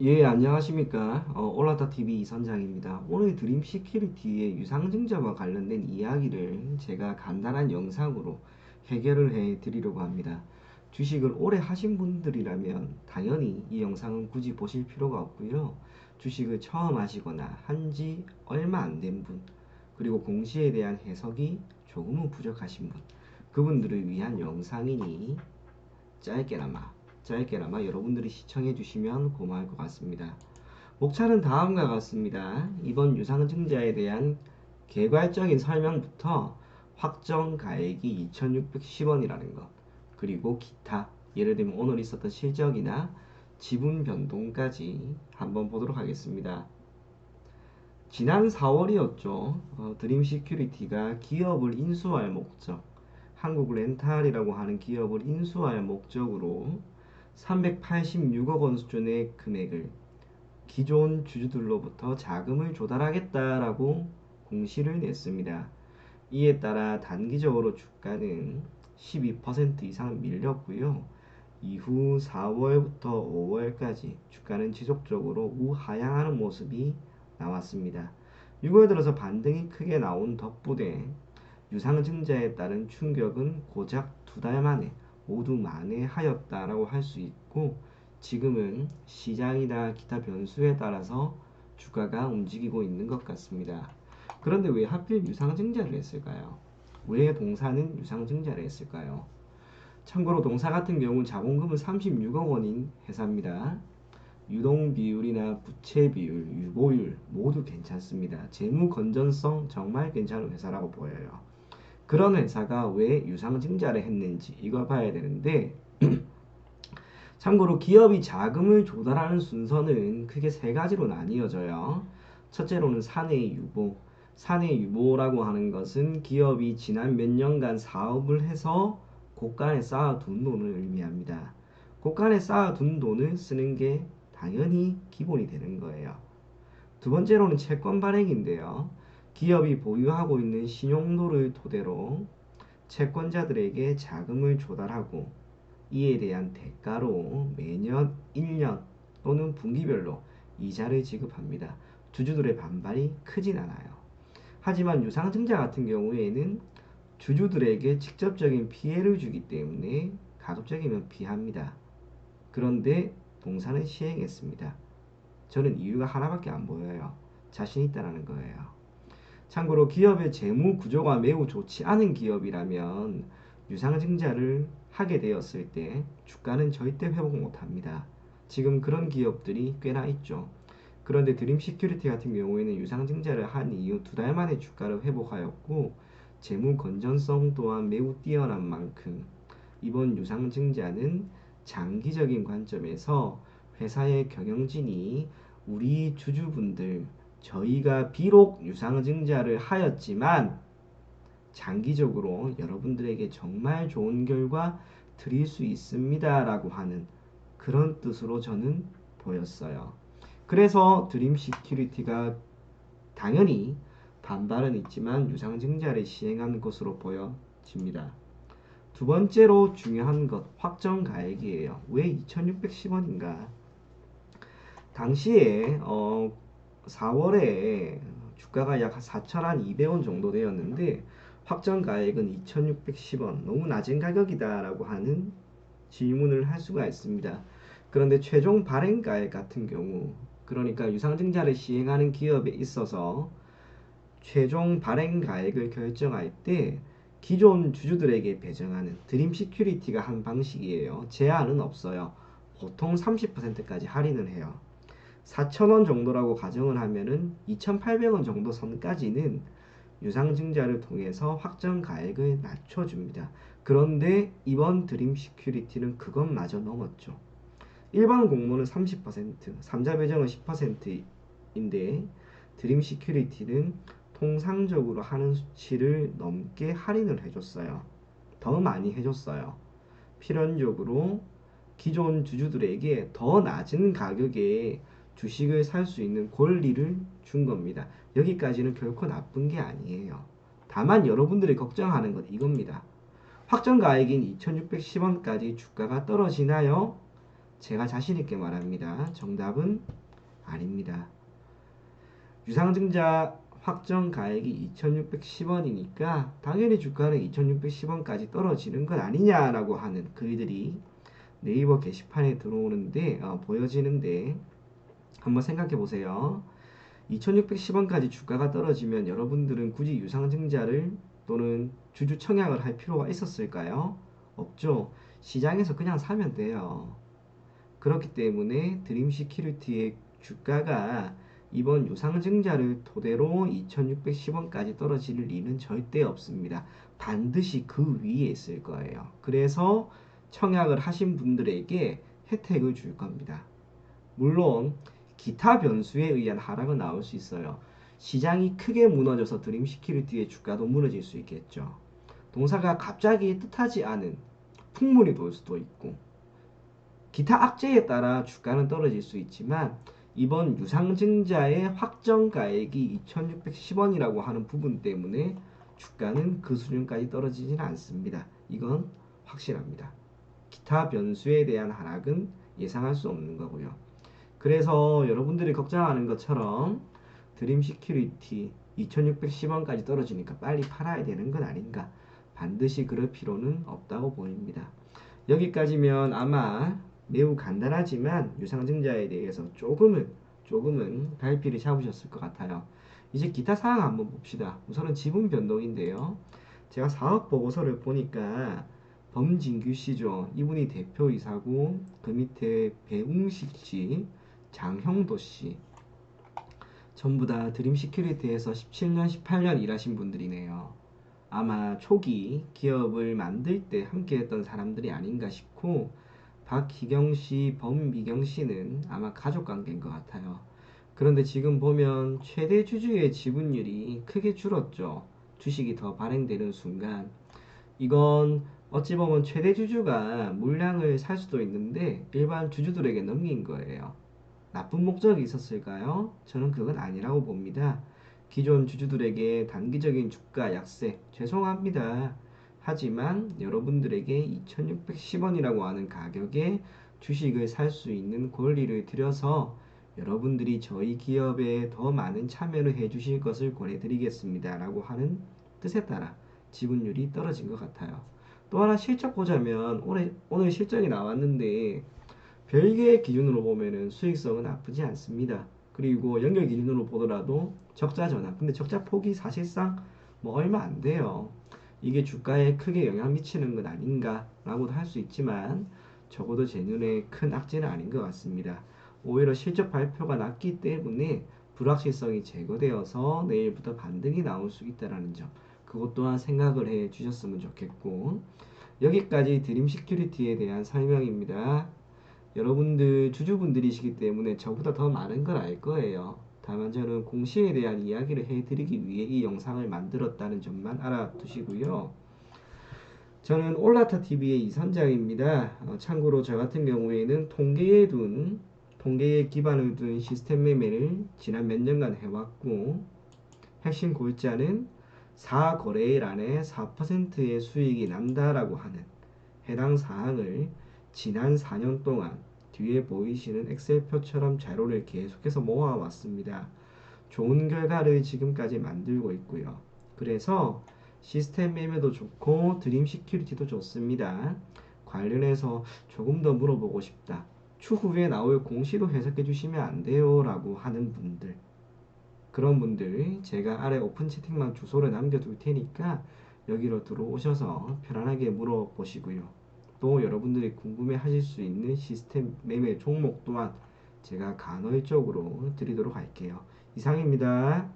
예, 안녕하십니까. 올라타TV 이선장입니다. 오늘 드림 시큐리티의 유상증자와 관련된 이야기를 제가 간단한 영상으로 해결을 해 드리려고 합니다. 주식을 오래 하신 분들이라면 당연히 이 영상은 굳이 보실 필요가 없고요. 주식을 처음 하시거나 한지 얼마 안 된 분, 그리고 공시에 대한 해석이 조금은 부족하신 분, 그분들을 위한 영상이니 짧게나마 여러분들이 시청해 주시면 고마울 것 같습니다. 목차는 다음과 같습니다. 이번 유상증자에 대한 개괄적인 설명부터 확정 가액이 2,610원이라는 것, 그리고 기타, 예를 들면 오늘 있었던 실적이나 지분 변동까지 한번 보도록 하겠습니다. 지난 4월이었죠. 드림 시큐리티가 기업을 인수할 목적, 한국 렌탈이라고 하는 기업을 인수할 목적으로 386억 원 수준의 금액을 기존 주주들로부터 자금을 조달하겠다라고 공시를 냈습니다. 이에 따라 단기적으로 주가는 12% 이상 밀렸고요. 이후 4월부터 5월까지 주가는 지속적으로 우하향하는 모습이 나왔습니다. 6월 들어서 반등이 크게 나온 덕분에 유상증자에 따른 충격은 고작 2달 만에 모두 만회하였다라고 할 수 있고, 지금은 시장이나 기타 변수에 따라서 주가가 움직이고 있는 것 같습니다. 그런데 왜 하필 유상증자를 했을까요? 왜 동사는 유상증자를 했을까요? 참고로 동사 같은 경우 자본금은 36억 원인 회사입니다. 유동 비율이나 부채 비율, 유보율 모두 괜찮습니다. 재무 건전성 정말 괜찮은 회사라고 보여요. 그런 회사가 왜 유상증자를 했는지 이걸 봐야 되는데, 참고로 기업이 자금을 조달하는 순서는 크게 세 가지로 나뉘어져요. 첫째로는 사내 유보. 사내 유보라고 하는 것은 기업이 지난 몇 년간 사업을 해서 곳간에 쌓아둔 돈을 의미합니다. 곳간에 쌓아둔 돈을 쓰는 게 당연히 기본이 되는 거예요. 두 번째로는 채권 발행인데요. 기업이 보유하고 있는 신용도를 토대로 채권자들에게 자금을 조달하고 이에 대한 대가로 매년 1년 또는 분기별로 이자를 지급합니다. 주주들의 반발이 크진 않아요. 하지만 유상증자 같은 경우에는 주주들에게 직접적인 피해를 주기 때문에 가급적이면 피합니다. 그런데 동사는 시행했습니다. 저는 이유가 하나밖에 안 보여요. 자신 있다라는 거예요. 참고로 기업의 재무 구조가 매우 좋지 않은 기업이라면 유상증자를 하게 되었을 때 주가는 절대 회복 못합니다. 지금 그런 기업들이 꽤나 있죠. 그런데 드림 시큐리티 같은 경우에는 유상증자를 한 이후 2달 만에 주가를 회복하였고, 재무 건전성 또한 매우 뛰어난 만큼 이번 유상증자는 장기적인 관점에서 회사의 경영진이 우리 주주분들, 저희가 비록 유상증자를 하였지만 장기적으로 여러분들에게 정말 좋은 결과 드릴 수 있습니다 라고 하는 그런 뜻으로 저는 보였어요. 그래서 드림 시큐리티가 당연히 반발은 있지만 유상증자를 시행한 것으로 보여집니다. 두 번째로 중요한 것, 확정 가액이에요. 왜 2,610원인가? 당시에 4월에 주가가 약 4,200원 정도 되었는데 확정 가액은 2,610원, 너무 낮은 가격이다라고 하는 질문을 할 수가 있습니다. 그런데 최종 발행 가액 같은 경우, 그러니까 유상증자를 시행하는 기업에 있어서 최종 발행 가액을 결정할 때 기존 주주들에게 배정하는 드림 시큐리티가 한 방식이에요. 제한은 없어요. 보통 30%까지 할인을 해요. 4,000원 정도라고 가정을 하면은 2,800원 정도 선까지는 유상증자를 통해서 확정 가액을 낮춰줍니다. 그런데 이번 드림 시큐리티는 그것마저 넘었죠. 일반 공모는 30%, 3자 배정은 10%인데 드림 시큐리티는 통상적으로 하는 수치를 넘게 할인을 해줬어요. 더 많이 해줬어요. 필연적으로 기존 주주들에게 더 낮은 가격에 주식을 살 수 있는 권리를 준 겁니다. 여기까지는 결코 나쁜 게 아니에요. 다만 여러분들이 걱정하는 것 이겁니다. 확정 가액인 2,610원까지 주가가 떨어지나요? 제가 자신있게 말합니다. 정답은 아닙니다. 유상증자 확정 가액이 2610원이니까 당연히 주가는 2610원까지 떨어지는 건 아니냐라고 하는 글들이 네이버 게시판에 들어오는데 보여지는데 한번 생각해 보세요. 2610원까지 주가가 떨어지면 여러분들은 굳이 유상증자를 또는 주주 청약을 할 필요가 있었을까요? 없죠. 시장에서 그냥 사면 돼요. 그렇기 때문에 드림시큐리티의 주가가 이번 유상증자를 토대로 2610원까지 떨어질 일은 절대 없습니다. 반드시 그 위에 있을 거예요. 그래서 청약을 하신 분들에게 혜택을 줄 겁니다. 물론 기타 변수에 의한 하락은 나올 수 있어요. 시장이 크게 무너져서 드림시큐리티의 주가도 무너질 수 있겠죠. 동사가 갑자기 뜻하지 않은 풍물이 돌 수도 있고 기타 악재에 따라 주가는 떨어질 수 있지만 이번 유상증자의 확정가액이 2610원이라고 하는 부분 때문에 주가는 그 수준까지 떨어지지는 않습니다. 이건 확실합니다. 기타 변수에 대한 하락은 예상할 수 없는 거고요. 그래서 여러분들이 걱정하는 것처럼 드림시큐리티 2610원까지 떨어지니까 빨리 팔아야 되는 건 아닌가, 반드시 그럴 필요는 없다고 보입니다. 여기까지면 아마 매우 간단하지만 유상증자에 대해서 조금은 갈피를 잡으셨을 것 같아요. 이제 기타 사항 한번 봅시다. 우선은 지분 변동인데요. 제가 사업 보고서를 보니까 범진규 씨죠. 이분이 대표이사고 그 밑에 배웅식 씨, 장형도 씨 전부 다 드림시큐리티에서 17년, 18년 일하신 분들이네요. 아마 초기 기업을 만들 때 함께 했던 사람들이 아닌가 싶고 박희경 씨, 범미경 씨는 아마 가족 관계인 것 같아요. 그런데 지금 보면 최대 주주의 지분율이 크게 줄었죠. 주식이 더 발행되는 순간. 이건 어찌 보면 최대 주주가 물량을 살 수도 있는데 일반 주주들에게 넘긴 거예요. 나쁜 목적이 있었을까요? 저는 그건 아니라고 봅니다. 기존 주주들에게 단기적인 주가 약세 죄송합니다. 하지만 여러분들에게 2610원이라고 하는 가격에 주식을 살 수 있는 권리를 드려서 여러분들이 저희 기업에 더 많은 참여를 해주실 것을 권해드리겠습니다. 라고 하는 뜻에 따라 지분율이 떨어진 것 같아요. 또 하나 실적 보자면 오늘 실적이 나왔는데 별개의 기준으로 보면은 수익성은 나쁘지 않습니다. 그리고 연결 기준으로 보더라도 적자 전환. 근데 적자 폭이 사실상 뭐 얼마 안 돼요. 이게 주가에 크게 영향 미치는 것 아닌가라고도 할 수 있지만 적어도 제 눈에 큰 악재는 아닌 것 같습니다. 오히려 실적 발표가 났기 때문에 불확실성이 제거되어서 내일부터 반등이 나올 수 있다는 점. 그것 또한 생각을 해 주셨으면 좋겠고 여기까지 드림시큐리티에 대한 설명입니다. 여러분들 주주분들이시기 때문에 저보다 더 많은 걸 알 거예요. 다만 저는 공시에 대한 이야기를 해드리기 위해 이 영상을 만들었다는 점만 알아두시고요. 저는 올라타TV의 이선장입니다. 참고로 저 같은 경우에는 통계에 기반을 둔 시스템 매매를 지난 몇 년간 해왔고 핵심 골자는 4거래일 안에 4%의 수익이 난다라고 하는 해당 사항을 지난 4년 동안 뒤에 보이시는 엑셀표처럼 자료를 계속해서 모아왔습니다. 좋은 결과를 지금까지 만들고 있고요. 그래서 시스템 매매도 좋고 드림 시큐리티도 좋습니다. 관련해서 조금 더 물어보고 싶다. 추후에 나올 공시도 해석해 주시면 안 돼요 라고 하는 분들, 그런 분들 제가 아래 오픈 채팅방 주소를 남겨둘 테니까 여기로 들어오셔서 편안하게 물어보시고요. 또 여러분들이 궁금해 하실 수 있는 시스템 매매 종목 또한 제가 간헐적으로 드리도록 할게요. 이상입니다.